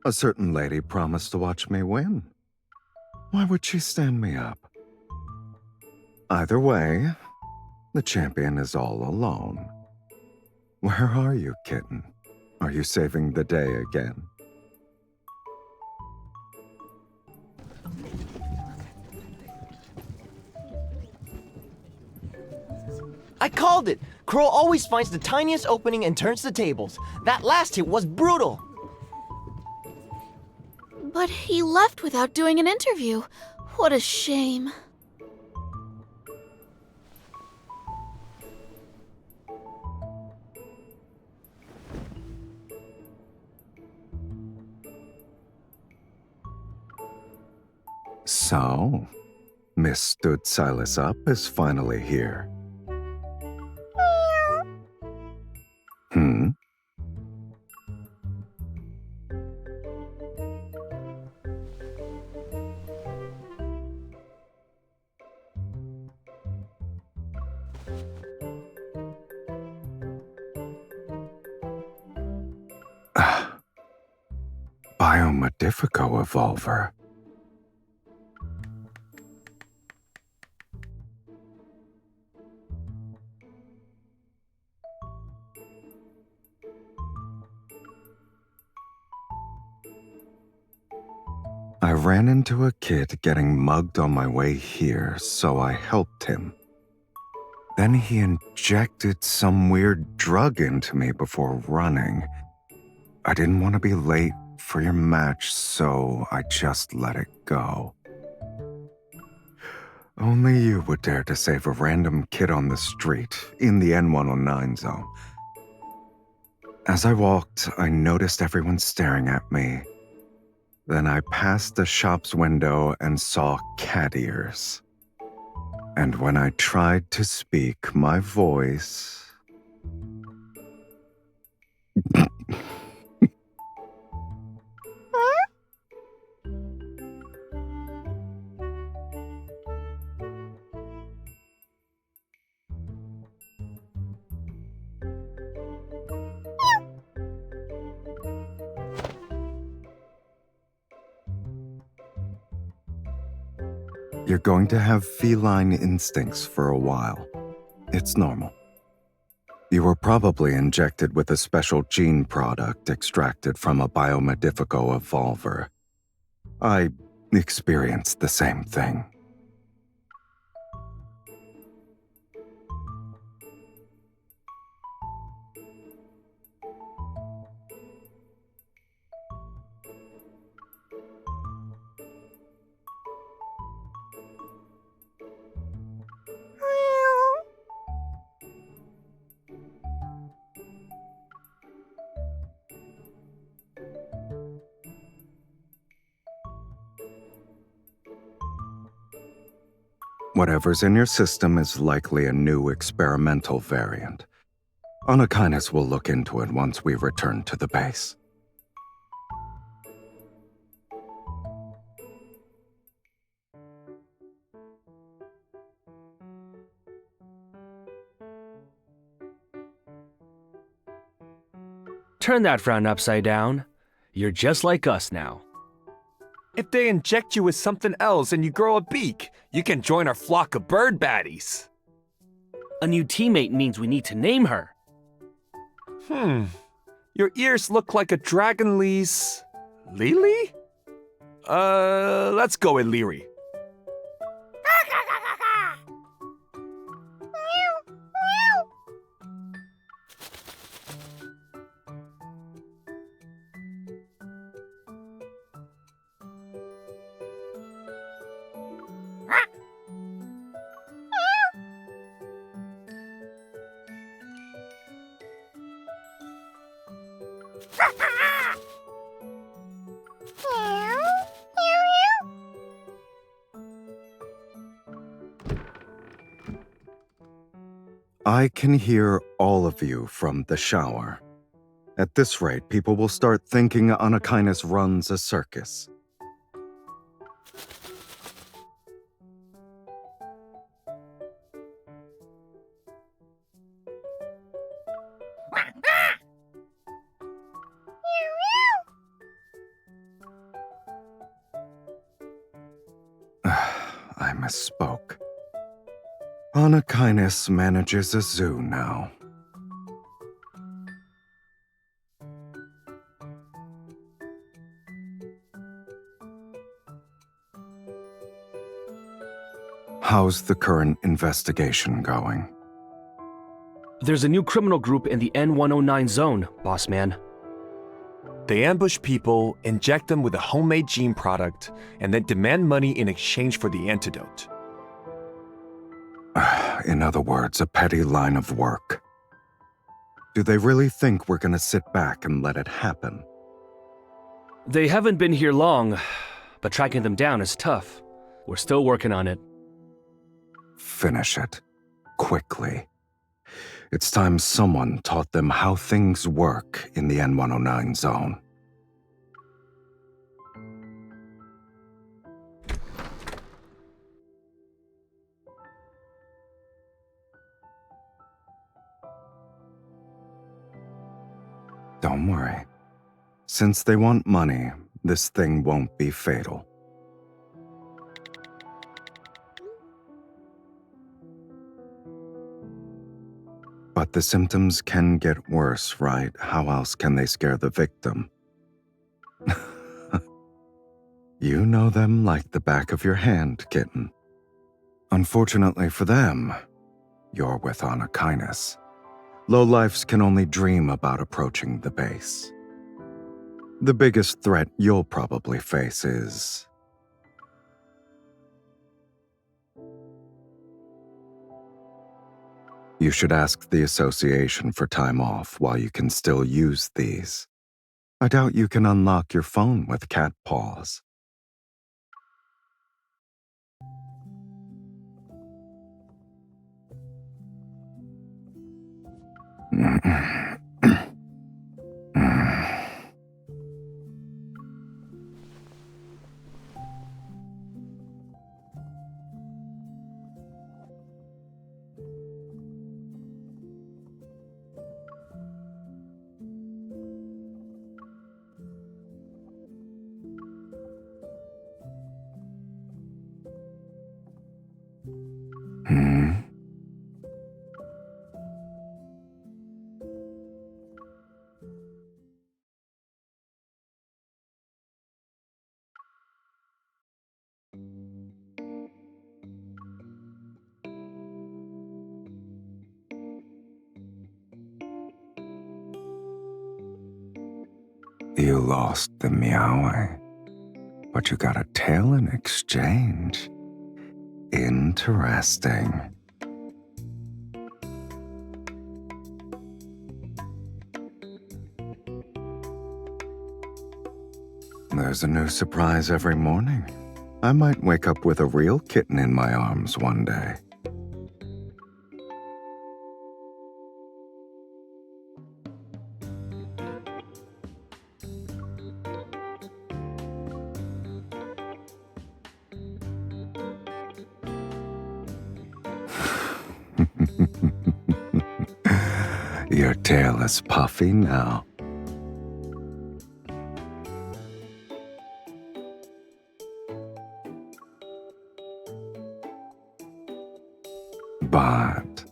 A certain lady promised to watch me win. Why would she stand me up? Either way, the champion is all alone. Where are you, kitten? Are you saving the day again? I called it! Crow always finds the tiniest opening and turns the tables. That last hit was brutal. But he left without doing an interview. What a shame. So, Miss Stood Silas Up is finally here. Hmm? Biomodifico Evolver. I ran into a kid getting mugged on my way here, so I helped him. Then he injected some weird drug into me before running. I didn't want to be late for your match, so I just let it go. Only you would dare to save a random kid on the street in the N109 zone. As I walked, I noticed everyone staring at me. Then I passed the shop's window and saw cat ears. And when I tried to speak, my voice... You're going to have feline instincts for a while. It's normal. You were probably injected with a special gene product extracted from a biomodifico evolver. I experienced the same thing. Whatever's in your system is likely a new experimental variant. Anakinas will look into it once we return to the base. Turn that frown upside down. You're just like us now. If they inject you with something else and you grow a beak, you can join our flock of bird baddies. A new teammate means we need to name her. Your ears look like a dragon Lee's... Lily? Let's go with Leary. I can hear all of you from the shower. At this rate, people will start thinking Anakinas runs a circus. I misspoke. Anakainis manages a zoo now. How's the current investigation going? There's a new criminal group in the N109 zone, boss man. They ambush people, inject them with a homemade gene product, and then demand money in exchange for the antidote. In other words, a petty line of work. Do they really think we're gonna sit back and let it happen? They haven't been here long, but tracking them down is tough. We're still working on it. Finish it. Quickly. It's time someone taught them how things work in the N109 zone. Don't worry. Since they want money, this thing won't be fatal. But the symptoms can get worse, right? How else can they scare the victim? You know them like the back of your hand, kitten. Unfortunately for them, you're with Anakainis. Lowlifes can only dream about approaching the base. The biggest threat you'll probably face is... You should ask the association for time off while you can still use these. I doubt you can unlock your phone with cat paws. You lost the meowing, but you got a tail in exchange. Interesting. There's a new surprise every morning. I might wake up with a real kitten in my arms one day. Your tail is puffy now. But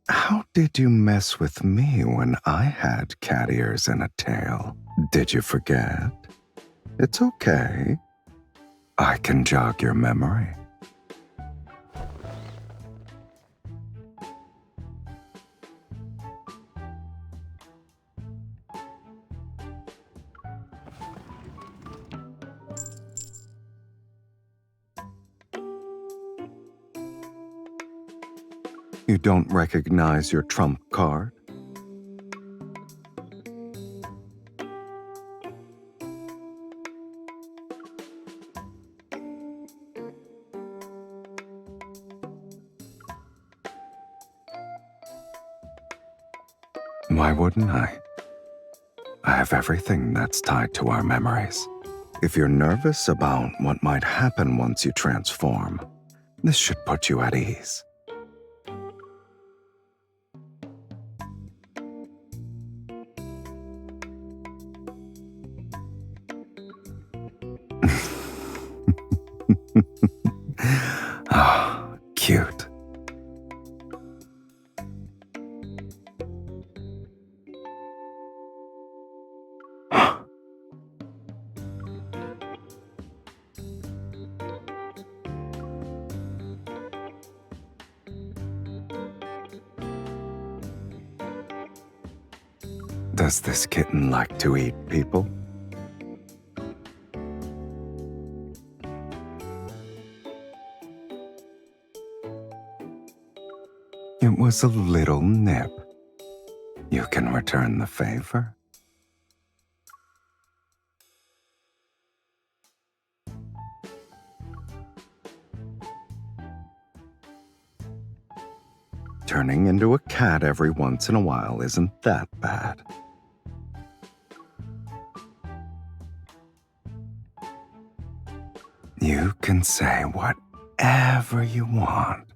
how did you mess with me when I had cat ears and a tail? Did you forget? It's okay. I can jog your memory. You don't recognize your trump card? Why wouldn't I? I have everything that's tied to our memories. If you're nervous about what might happen once you transform, this should put you at ease. Does this kitten like to eat people? It was a little nip. You can return the favor. Turning into a cat every once in a while isn't that bad. You can say whatever you want,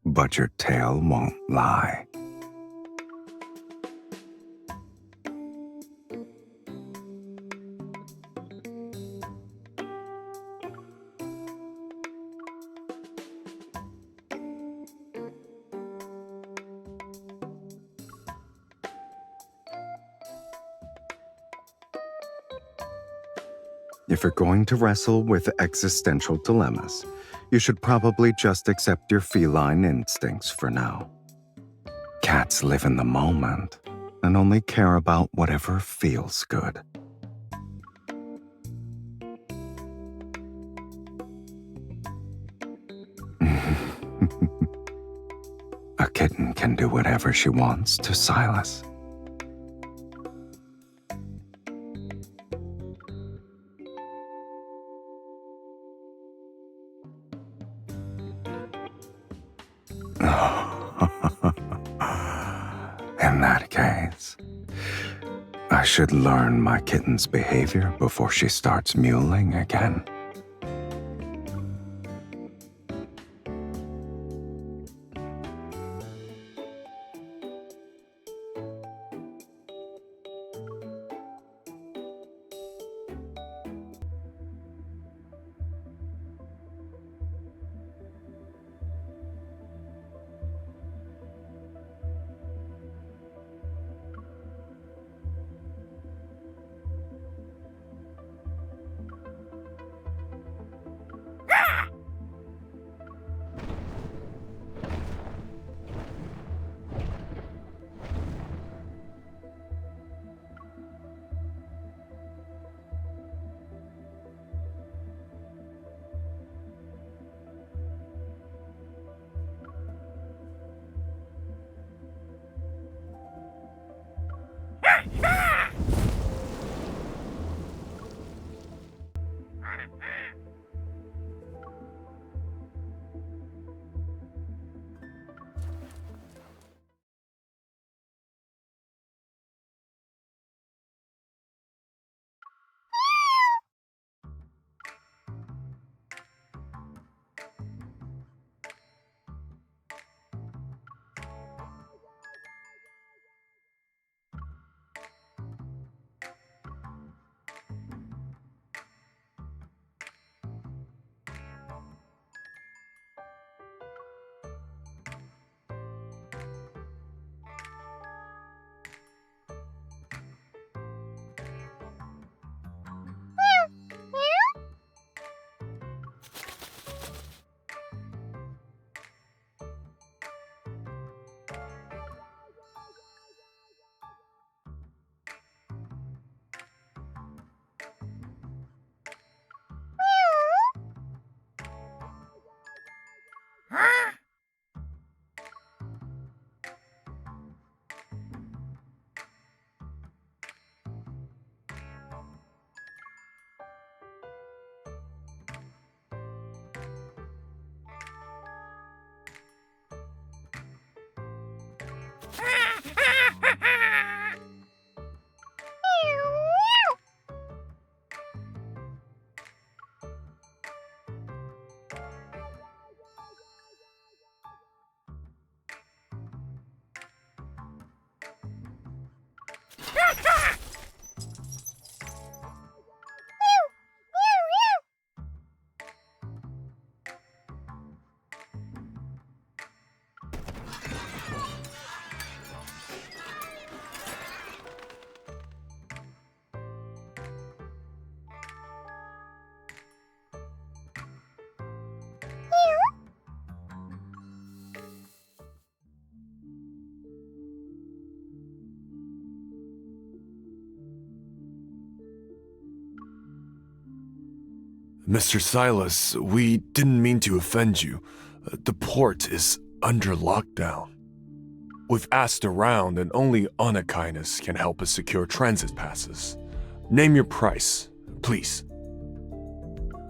but your tail won't lie. If you're going to wrestle with existential dilemmas, you should probably just accept your feline instincts for now. Cats live in the moment and only care about whatever feels good. A kitten can do whatever she wants to Sylus. In that case, I should learn my kitten's behavior before she starts mewling again. Mr. Sylus, we didn't mean to offend you. The port is under lockdown. We've asked around and only Anakinus can help us secure transit passes. Name your price, please.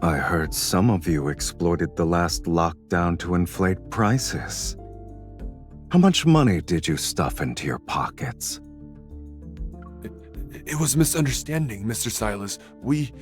I heard some of you exploited the last lockdown to inflate prices. How much money did you stuff into your pockets? It was misunderstanding, Mr. Sylus. We...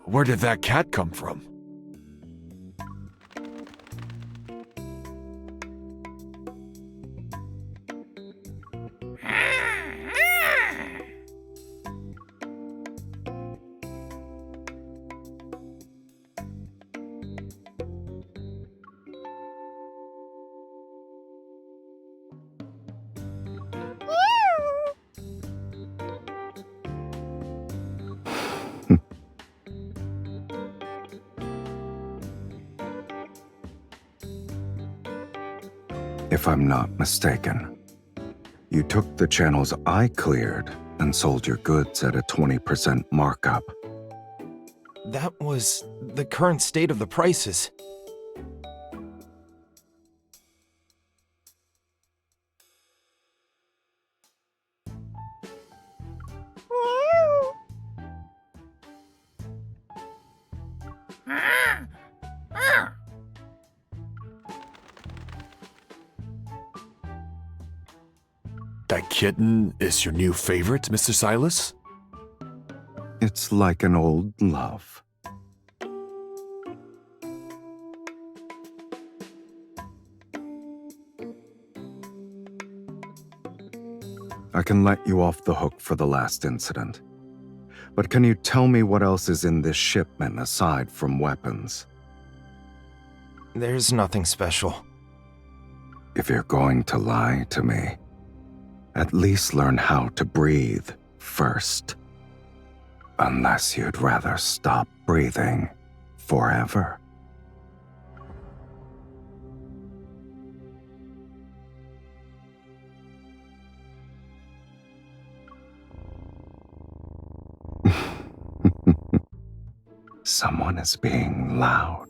Where did that cat come from? If I'm not mistaken, you took the channels I cleared and sold your goods at a 20% markup. That was the current state of the prices. That kitten is your new favorite, Mr. Sylus? It's like an old love. I can let you off the hook for the last incident. But can you tell me what else is in this shipment aside from weapons? There's nothing special. If you're going to lie to me, at least learn how to breathe first. Unless you'd rather stop breathing forever. Someone is being loud.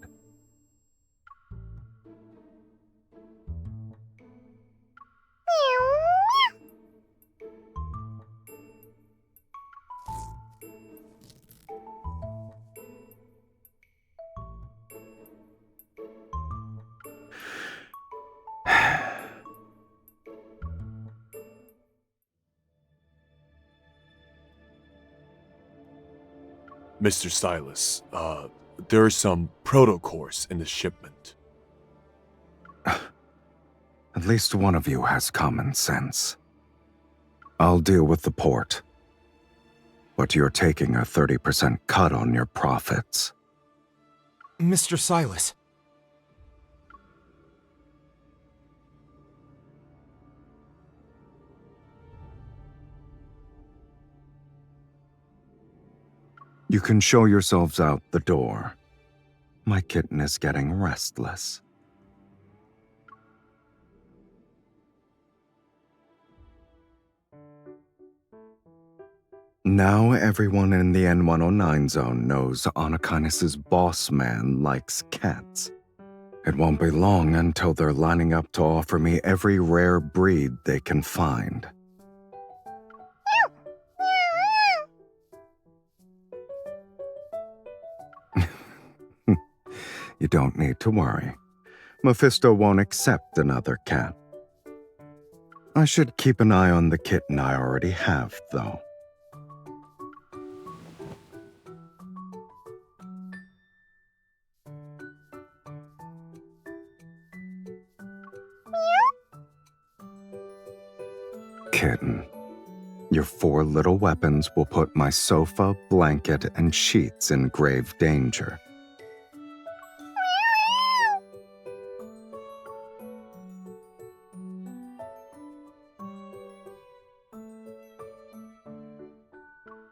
Mr. Sylus, there are some proto-cores in the shipment. At least one of you has common sense. I'll deal with the port. But you're taking a 30% cut on your profits. Mr. Sylus. You can show yourselves out the door. My kitten is getting restless. Now everyone in the N109 zone knows Anakinus' boss man likes cats. It won't be long until they're lining up to offer me every rare breed they can find. You don't need to worry. Mephisto won't accept another cat. I should keep an eye on the kitten I already have, though. Kitten, your 4 little weapons will put my sofa, blanket, and sheets in grave danger.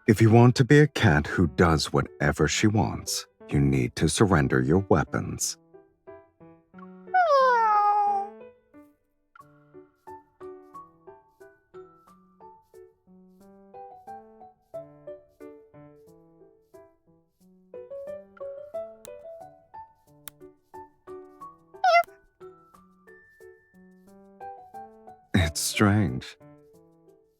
If you want to be a cat who does whatever she wants, you need to surrender your weapons. It's strange.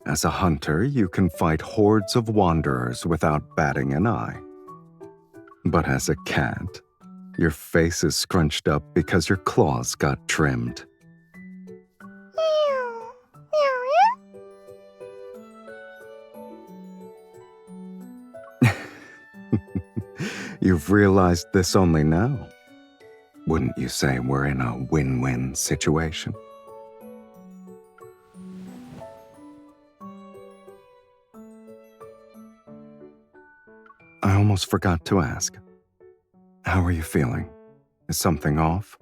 As a hunter, you can fight hordes of wanderers without batting an eye. But as a cat, your face is scrunched up because your claws got trimmed. You've realized this only now. Wouldn't you say we're in a win-win situation? I almost forgot to ask. How are you feeling? Is something off?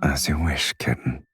As you wish, kitten.